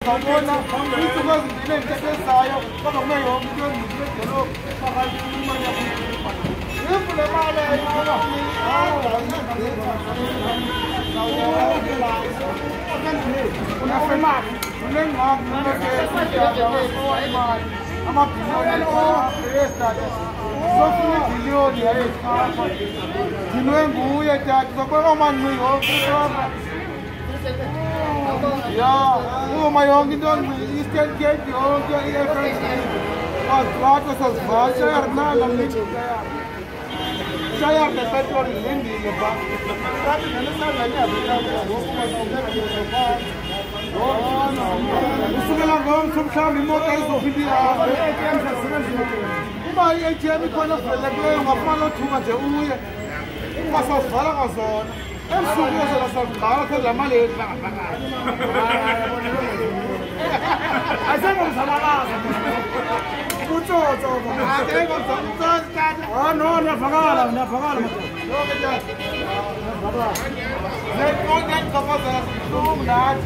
Sabona, itu kan ini kita saya, kalau nggak yang itu kalau pakai ini mana? Ini boleh mana? Una firma, una mark, una que ama billion esta. Sofia billion ya. Dinoi buya jadi, kalau orang mau ya, oh my God, you don't Eastern Gate, you all get everything. Oh, what was a fire? Now I'm making the petrol in India. That's the I'm so good as a car, the money. I said, oh, no, never forgot. Look at that. Let's go get the room that.